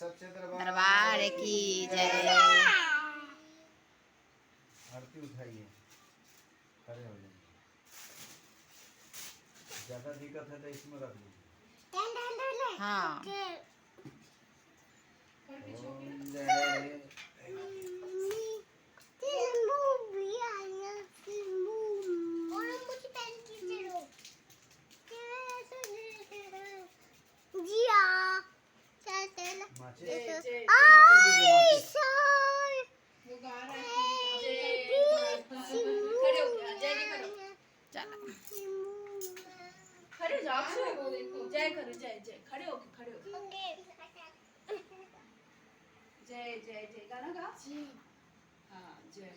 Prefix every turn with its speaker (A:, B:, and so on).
A: सच्चे
B: दरबार की जय।
A: आरती उठाइए, खड़े हो जाइए। ज्यादा दिक्कत है तो इसमें रख लीजिए।
B: हाँ
A: ओम जय माचिस
C: वो गा रहा है खड़े हो गया जय जी करो
B: चलो
C: खड़े हो जाओ अक्षय वो देखो जय करो जय जय खड़े हो जय जय जय गाना गा हाँ जय